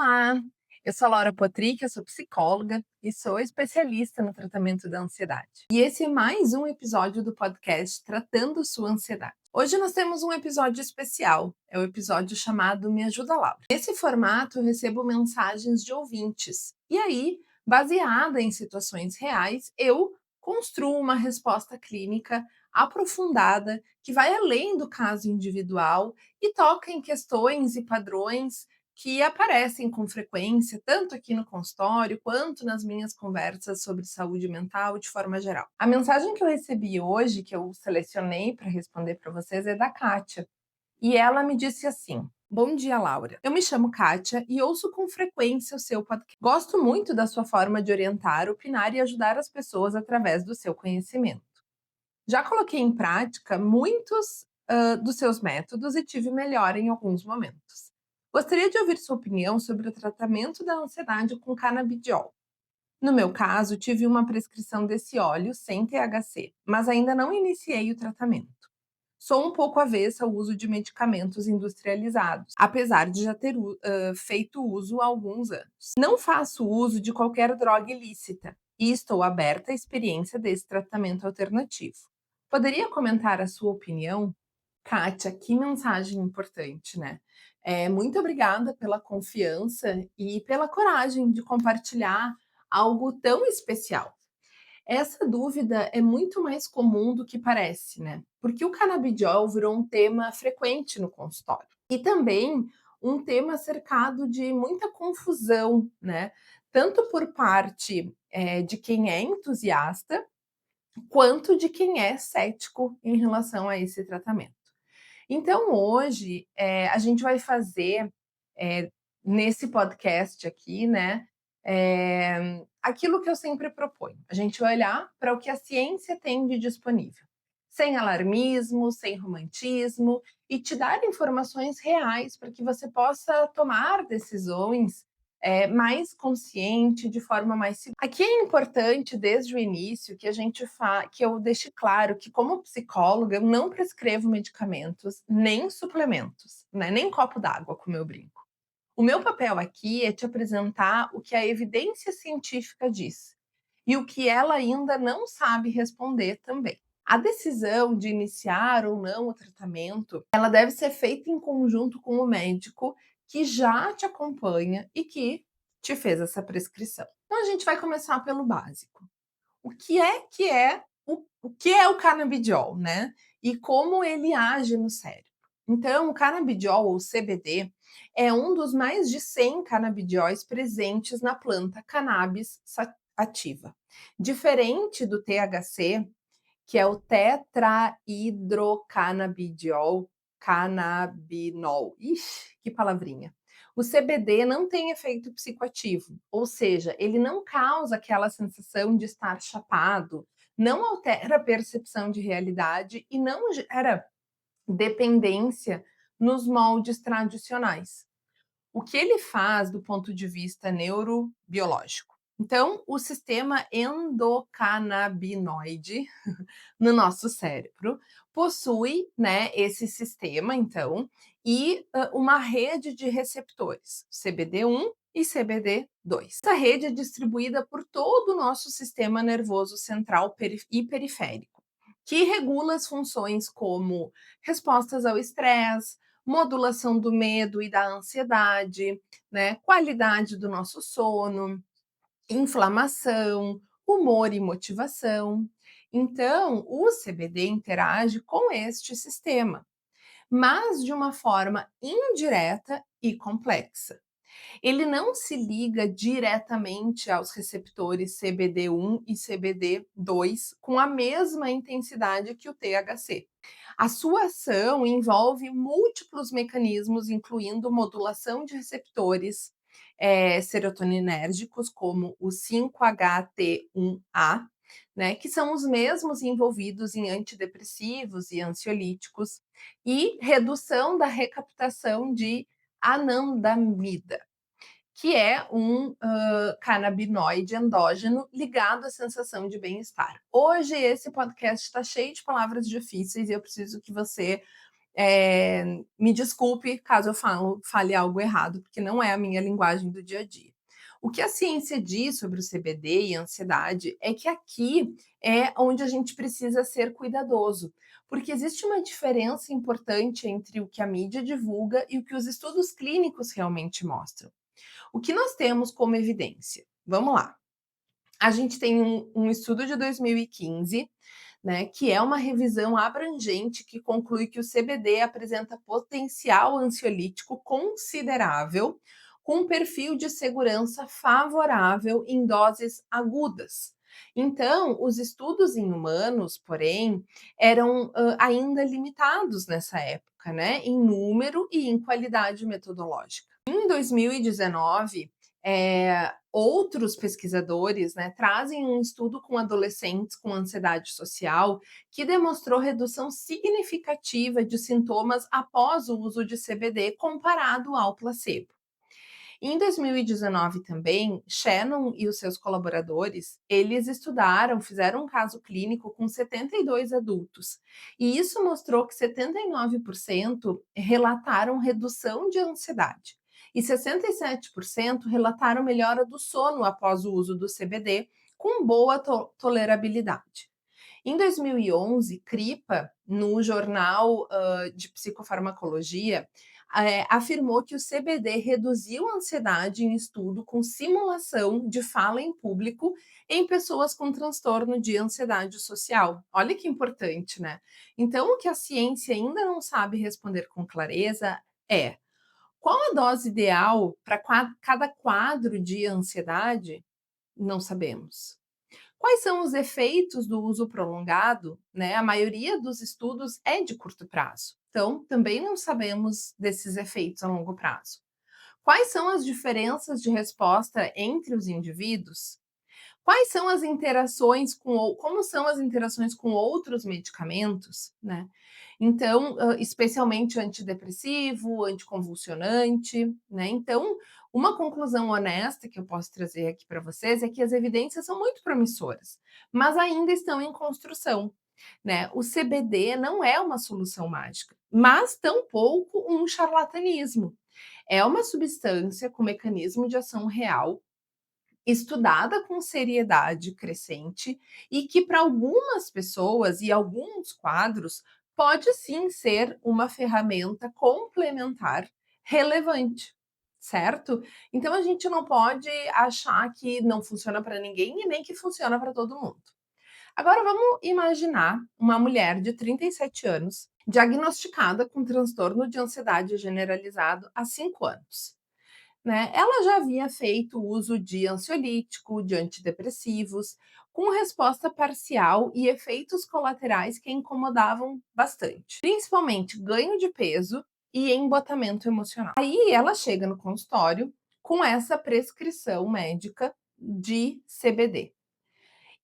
Olá, eu sou a Laura Potrick, eu sou psicóloga e sou especialista no tratamento da ansiedade. E esse é mais um episódio do podcast Tratando Sua Ansiedade. Hoje nós temos um episódio especial, é o episódio chamado Me Ajuda Laura. Nesse formato eu recebo mensagens de ouvintes e aí, baseada em situações reais, eu construo uma resposta clínica aprofundada que vai além do caso individual e toca em questões e padrões que aparecem com frequência, tanto aqui no consultório quanto nas minhas conversas sobre saúde mental de forma geral. A mensagem que eu recebi hoje, que eu selecionei para responder para vocês, é da Kátia. E ela me disse assim: Bom dia, Laura. Eu me chamo Kátia e ouço com frequência o seu podcast. Gosto muito da sua forma de orientar, opinar e ajudar as pessoas através do seu conhecimento. Já coloquei em prática muitos dos seus métodos e tive melhora em alguns momentos. Gostaria de ouvir sua opinião sobre o tratamento da ansiedade com canabidiol. No meu caso, tive uma prescrição desse óleo sem THC, mas ainda não iniciei o tratamento. Sou um pouco avessa ao uso de medicamentos industrializados, apesar de já ter feito uso há alguns anos. Não faço uso de qualquer droga ilícita e estou aberta à experiência desse tratamento alternativo. Poderia comentar a sua opinião? Kátia, que mensagem importante, né? Muito obrigada pela confiança e pela coragem de compartilhar algo tão especial. Essa dúvida é muito mais comum do que parece, né? Porque o canabidiol virou um tema frequente no consultório. E também um tema cercado de muita confusão, né? Tanto por parte de quem é entusiasta, quanto de quem é cético em relação a esse tratamento. Então, hoje, a gente vai fazer, nesse podcast aqui, né, aquilo que eu sempre proponho. A gente vai olhar para o que a ciência tem de disponível, sem alarmismo, sem romantismo, e te dar informações reais para que você possa tomar decisões mais consciente, de forma mais segura. Aqui é importante, desde o início, que a gente que eu deixe claro que, como psicóloga, eu não prescrevo medicamentos, nem suplementos, né? Nem copo d'água, como eu brinco. O meu papel aqui é te apresentar o que a evidência científica diz e o que ela ainda não sabe responder também. A decisão de iniciar ou não o tratamento, ela deve ser feita em conjunto com o médico que já te acompanha e que te fez essa prescrição. Então a gente vai começar pelo básico. O que é o canabidiol, né? E como ele age no cérebro. Então, o canabidiol ou CBD é um dos mais de 100 canabidióis presentes na planta cannabis sativa. Diferente do THC, que é o tetrahidrocannabidiol, canabinol. Ixi, que palavrinha. O CBD não tem efeito psicoativo, ou seja, ele não causa aquela sensação de estar chapado, não altera a percepção de realidade e não gera dependência nos moldes tradicionais. O que ele faz do ponto de vista neurobiológico? Então, o sistema endocannabinoide no nosso cérebro possui, né, esse sistema, então, e uma rede de receptores, CBD1 e CBD2. Essa rede é distribuída por todo o nosso sistema nervoso central e periférico, que regula as funções como respostas ao estresse, modulação do medo e da ansiedade, né, qualidade do nosso sono, inflamação, humor e motivação. Então, o CBD interage com este sistema, mas de uma forma indireta e complexa. Ele não se liga diretamente aos receptores CBD1 e CBD2 com a mesma intensidade que o THC. A sua ação envolve múltiplos mecanismos, incluindo modulação de receptores serotoninérgicos, como o 5-HT1A, né, que são os mesmos envolvidos em antidepressivos e ansiolíticos, e redução da recaptação de anandamida, que é um canabinoide endógeno ligado à sensação de bem-estar. Hoje esse podcast está cheio de palavras difíceis e eu preciso que você Me desculpe caso eu fale algo errado, porque não é a minha linguagem do dia a dia. O que a ciência diz sobre o CBD e a ansiedade é que aqui é onde a gente precisa ser cuidadoso, porque existe uma diferença importante entre o que a mídia divulga e o que os estudos clínicos realmente mostram. O que nós temos como evidência? Vamos lá. A gente tem um estudo de 2015, né, que é uma revisão abrangente que conclui que o CBD apresenta potencial ansiolítico considerável, com um perfil de segurança favorável em doses agudas. Então, os estudos em humanos, porém, eram ainda limitados nessa época, né, em número e em qualidade metodológica. Em 2019, outros pesquisadores, né, trazem um estudo com adolescentes com ansiedade social que demonstrou redução significativa de sintomas após o uso de CBD comparado ao placebo. Em 2019 também, Shannon e os seus colaboradores, eles fizeram um caso clínico com 72 adultos, e isso mostrou que 79% relataram redução de ansiedade e 67% relataram melhora do sono após o uso do CBD, com boa tolerabilidade. Em 2011, Kripa, no jornal de psicofarmacologia, afirmou que o CBD reduziu a ansiedade em estudo com simulação de fala em público em pessoas com transtorno de ansiedade social. Olha que importante, né? Então, o que a ciência ainda não sabe responder com clareza é: qual a dose ideal para cada quadro de ansiedade? Não sabemos. Quais são os efeitos do uso prolongado, né? A maioria dos estudos é de curto prazo, então também não sabemos desses efeitos a longo prazo. Quais são as diferenças de resposta entre os indivíduos? Quais são as interações como são as interações com outros medicamentos, né? Então, especialmente antidepressivo, anticonvulsionante, né? Então, uma conclusão honesta que eu posso trazer aqui para vocês é que as evidências são muito promissoras, mas ainda estão em construção, né? O CBD não é uma solução mágica, mas tampouco um charlatanismo. É uma substância com mecanismo de ação real, estudada com seriedade crescente e que para algumas pessoas e alguns quadros pode sim ser uma ferramenta complementar relevante, certo? Então a gente não pode achar que não funciona para ninguém e nem que funciona para todo mundo. Agora vamos imaginar uma mulher de 37 anos diagnosticada com transtorno de ansiedade generalizado há 5 anos, né? Ela já havia feito uso de ansiolítico, de antidepressivos, com resposta parcial e efeitos colaterais que a incomodavam bastante, principalmente ganho de peso e embotamento emocional. Aí ela chega no consultório com essa prescrição médica de CBD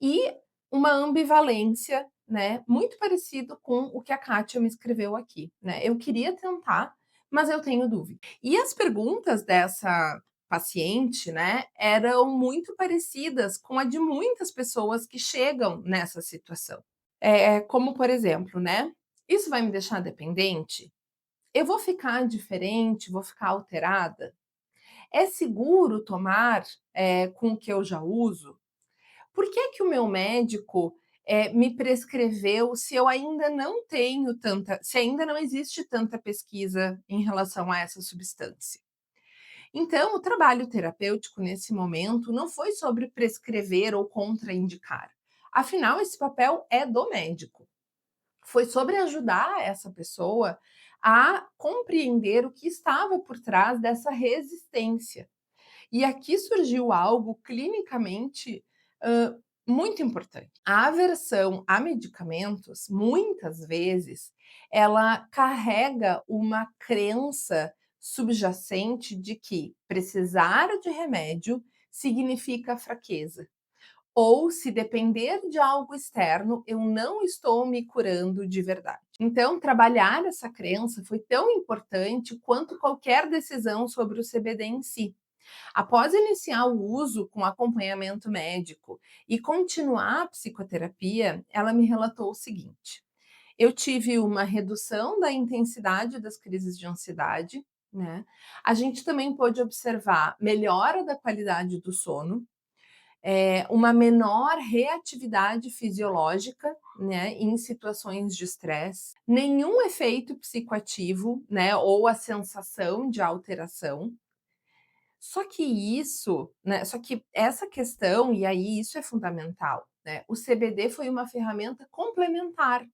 e uma ambivalência, né, muito parecido com o que a Kátia me escreveu aqui, né? Eu queria tentar, mas eu tenho dúvida. E as perguntas dessa paciente, né, eram muito parecidas com a de muitas pessoas que chegam nessa situação. Como por exemplo, né? Isso vai me deixar dependente? Eu vou ficar diferente? Vou ficar alterada? É seguro tomar com o que eu já uso? Por que que o meu médico, me prescreveu se eu ainda não tenho tanta se ainda não existe tanta pesquisa em relação a essa substância? Então, o trabalho terapêutico nesse momento não foi sobre prescrever ou contraindicar. Afinal, esse papel é do médico. Foi sobre ajudar essa pessoa a compreender o que estava por trás dessa resistência. E aqui surgiu algo clinicamente muito importante. A aversão a medicamentos, muitas vezes, ela carrega uma crença subjacente de que precisar de remédio significa fraqueza. Ou se depender de algo externo, eu não estou me curando de verdade. Então, trabalhar essa crença foi tão importante quanto qualquer decisão sobre o CBD em si. Após iniciar o uso com acompanhamento médico e continuar a psicoterapia, ela me relatou o seguinte: Eu tive uma redução da intensidade das crises de ansiedade, né. A gente também pôde observar melhora da qualidade do sono, uma menor reatividade fisiológica, né, em situações de estresse, nenhum efeito psicoativo, né, ou a sensação de alteração. Só que essa questão, e aí isso é fundamental, né, o CBD foi uma ferramenta complementar,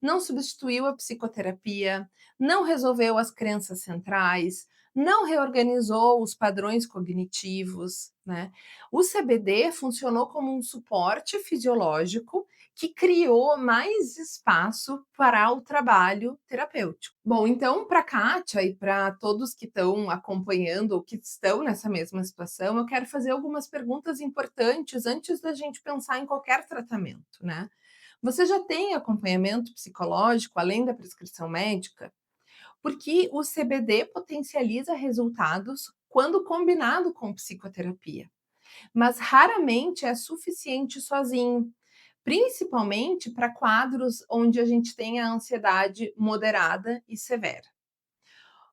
não substituiu a psicoterapia, não resolveu as crenças centrais, não reorganizou os padrões cognitivos, né. O CBD funcionou como um suporte fisiológico que criou mais espaço para o trabalho terapêutico. Bom, então para a Kátia e para todos que estão acompanhando ou que estão nessa mesma situação, eu quero fazer algumas perguntas importantes antes da gente pensar em qualquer tratamento, né. Você já tem acompanhamento psicológico além da prescrição médica? Porque o CBD potencializa resultados quando combinado com psicoterapia, mas raramente é suficiente sozinho, principalmente para quadros onde a gente tem a ansiedade moderada e severa.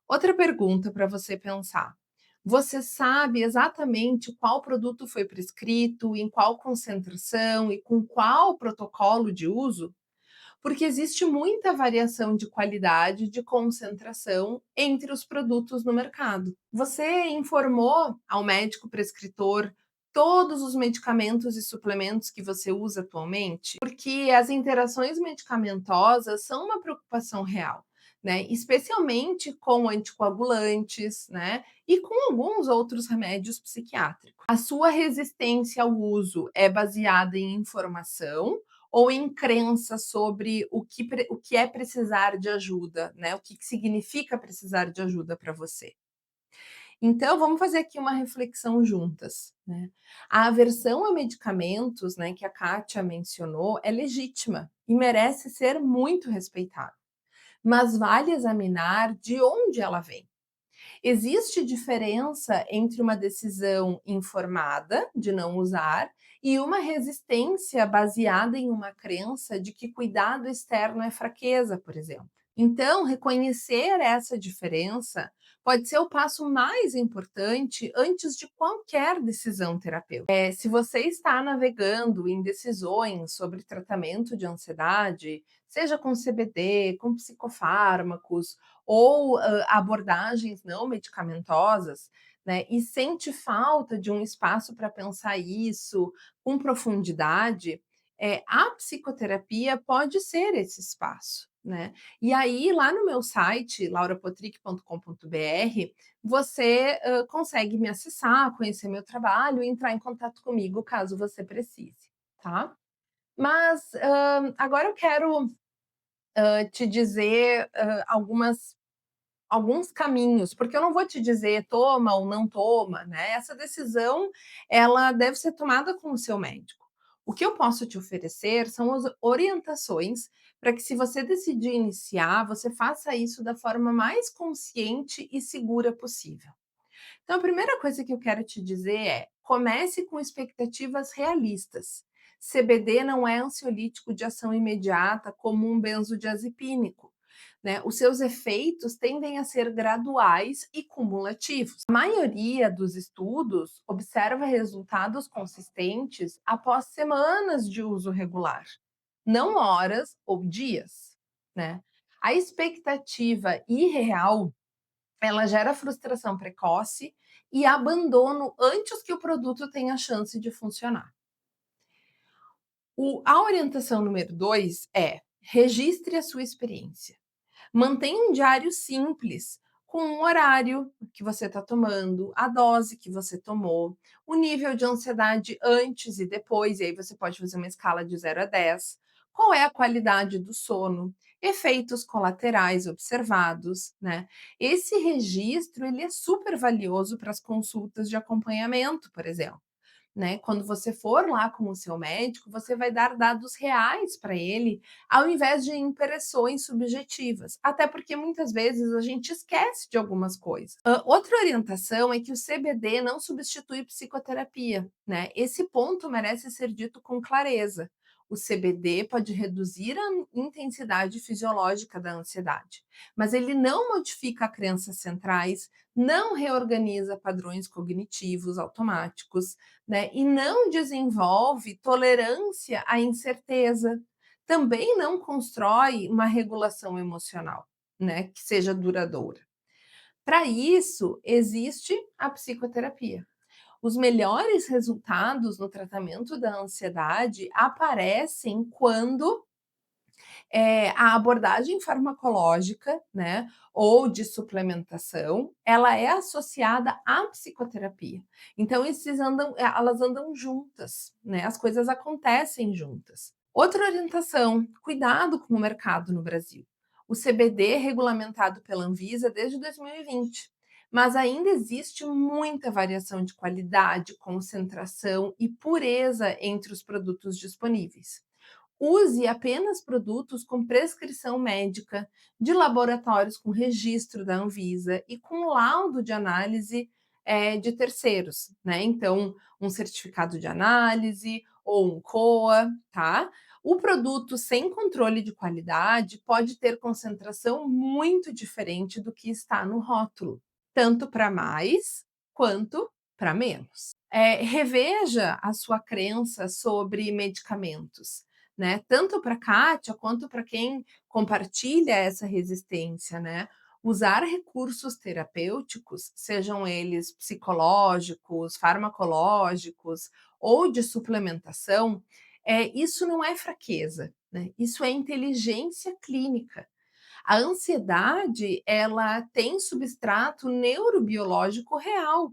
Outra pergunta para você pensar: você sabe exatamente qual produto foi prescrito, em qual concentração e com qual protocolo de uso? Porque existe muita variação de qualidade, de concentração entre os produtos no mercado. Você informou ao médico prescritor todos os medicamentos e suplementos que você usa atualmente? Porque as interações medicamentosas são uma preocupação real, né? Especialmente com anticoagulantes, né? E com alguns outros remédios psiquiátricos. A sua resistência ao uso é baseada em informação ou em crença sobre o que é precisar de ajuda, né? O que significa precisar de ajuda para você. Então, vamos fazer aqui uma reflexão juntas, né? A aversão a medicamentos, né, que a Kátia mencionou, é legítima e merece ser muito respeitada, mas vale examinar de onde ela vem. Existe diferença entre uma decisão informada de não usar e uma resistência baseada em uma crença de que cuidado externo é fraqueza, por exemplo. Então, reconhecer essa diferença pode ser o passo mais importante antes de qualquer decisão terapêutica. Se você está navegando em decisões sobre tratamento de ansiedade, seja com CBD, com psicofármacos ou abordagens não medicamentosas, né, e sente falta de um espaço para pensar isso com profundidade, a psicoterapia pode ser esse espaço, né. E aí, lá no meu site, laurapotric.com.br, você consegue me acessar, conhecer meu trabalho e entrar em contato comigo caso você precise, tá? Mas agora eu quero te dizer alguns caminhos, porque eu não vou te dizer toma ou não toma, né? Essa decisão ela deve ser tomada com o seu médico. O que eu posso te oferecer são as orientações para que, se você decidir iniciar, você faça isso da forma mais consciente e segura possível. Então, a primeira coisa que eu quero te dizer é: comece com expectativas realistas. CBD não é ansiolítico de ação imediata como um benzodiazepínico, né? Os seus efeitos tendem a ser graduais e cumulativos. A maioria dos estudos observa resultados consistentes após semanas de uso regular, não horas ou dias, né? A expectativa irreal, ela gera frustração precoce e abandono antes que o produto tenha chance de funcionar. A orientação número 2 é: registre a sua experiência. Mantenha um diário simples, com o horário que você está tomando, a dose que você tomou, o nível de ansiedade antes e depois, e aí você pode fazer uma escala de 0 a 10. Qual é a qualidade do sono, efeitos colaterais observados, né? Esse registro ele é super valioso para as consultas de acompanhamento, por exemplo, né? Quando você for lá com o seu médico, você vai dar dados reais para ele, ao invés de impressões subjetivas. Até porque muitas vezes a gente esquece de algumas coisas. Outra orientação é que o CBD não substitui psicoterapia, né? Esse ponto merece ser dito com clareza. O CBD pode reduzir a intensidade fisiológica da ansiedade, mas ele não modifica crenças centrais, não reorganiza padrões cognitivos automáticos, né? E não desenvolve tolerância à incerteza. Também não constrói uma regulação emocional, né, que seja duradoura. Para isso, existe a psicoterapia. Os melhores resultados no tratamento da ansiedade aparecem quando a abordagem farmacológica, né, ou de suplementação, ela é associada à psicoterapia. Então, elas andam juntas, né? As coisas acontecem juntas. Outra orientação: cuidado com o mercado no Brasil. O CBD é regulamentado pela Anvisa desde 2020. Mas ainda existe muita variação de qualidade, concentração e pureza entre os produtos disponíveis. Use apenas produtos com prescrição médica, de laboratórios com registro da Anvisa e com laudo de análise de terceiros, né? Então, um certificado de análise ou um COA, tá? O produto sem controle de qualidade pode ter concentração muito diferente do que está no rótulo, tanto para mais quanto para menos. Reveja a sua crença sobre medicamentos, né? Tanto para Kátia quanto para quem compartilha essa resistência, né? Usar recursos terapêuticos, sejam eles psicológicos, farmacológicos ou de suplementação, isso não é fraqueza, né? Isso é inteligência clínica. A ansiedade, ela tem substrato neurobiológico real.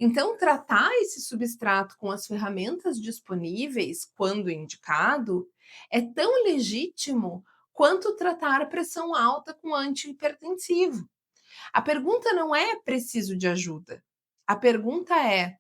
Então, tratar esse substrato com as ferramentas disponíveis, quando indicado, é tão legítimo quanto tratar a pressão alta com antihipertensivo. A pergunta não é preciso de ajuda. A pergunta é: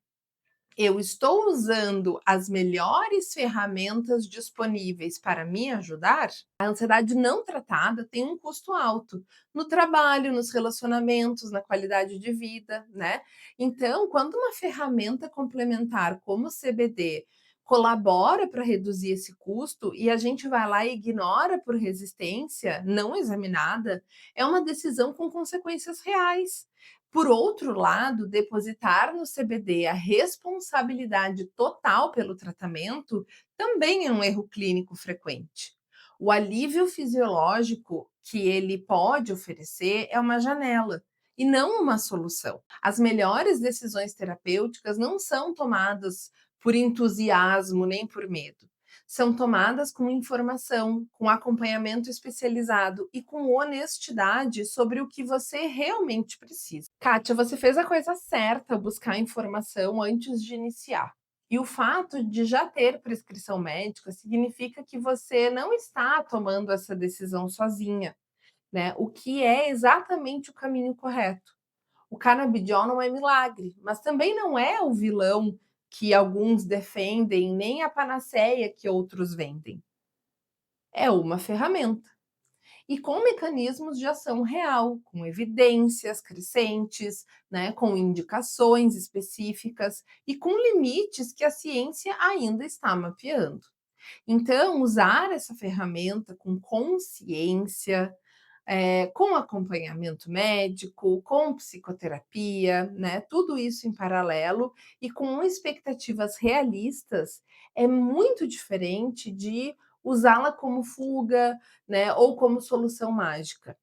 eu estou usando as melhores ferramentas disponíveis para me ajudar? A ansiedade não tratada tem um custo alto no trabalho, nos relacionamentos, na qualidade de vida, né? Então, quando uma ferramenta complementar como o CBD colabora para reduzir esse custo e a gente vai lá e ignora por resistência não examinada, é uma decisão com consequências reais. Por outro lado, depositar no CBD a responsabilidade total pelo tratamento também é um erro clínico frequente. O alívio fisiológico que ele pode oferecer é uma janela e não uma solução. As melhores decisões terapêuticas não são tomadas por entusiasmo nem por medo. São tomadas com informação, com acompanhamento especializado e com honestidade sobre o que você realmente precisa. Kátia, você fez a coisa certa ao buscar informação antes de iniciar. E o fato de já ter prescrição médica significa que você não está tomando essa decisão sozinha, né? O que é exatamente o caminho correto. O canabidiol não é milagre, mas também não é o vilão que alguns defendem, nem a panaceia que outros vendem. É uma ferramenta. E com mecanismos de ação real, com evidências crescentes, né, com indicações específicas e com limites que a ciência ainda está mapeando. Então, usar essa ferramenta com consciência, com acompanhamento médico, com psicoterapia, né, tudo isso em paralelo e com expectativas realistas, é muito diferente de usá-la como fuga, né, ou como solução mágica.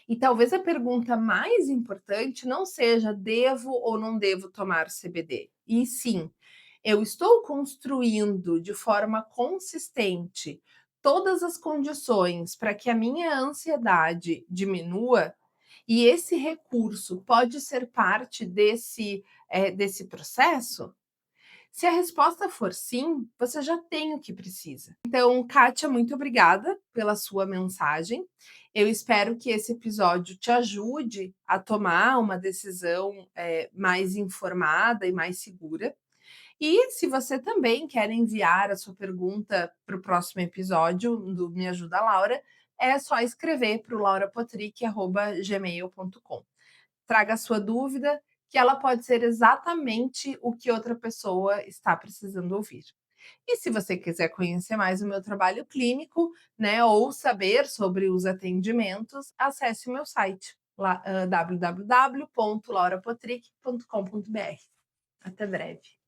E talvez a pergunta mais importante não seja: devo ou não devo tomar CBD? E sim, eu estou construindo de forma consistente todas as condições para que a minha ansiedade diminua, e esse recurso pode ser parte desse processo? Se a resposta for sim, você já tem o que precisa. Então, Kátia, muito obrigada pela sua mensagem. Eu espero que esse episódio te ajude a tomar uma decisão mais informada e mais segura. E se você também quer enviar a sua pergunta para o próximo episódio do Me Ajuda Laura, é só escrever para o laurapotrick@gmail.com. Traga a sua dúvida, que ela pode ser exatamente o que outra pessoa está precisando ouvir. E se você quiser conhecer mais o meu trabalho clínico, né, ou saber sobre os atendimentos, acesse o meu site, lá, www.laurapotrick.com.br. Até breve.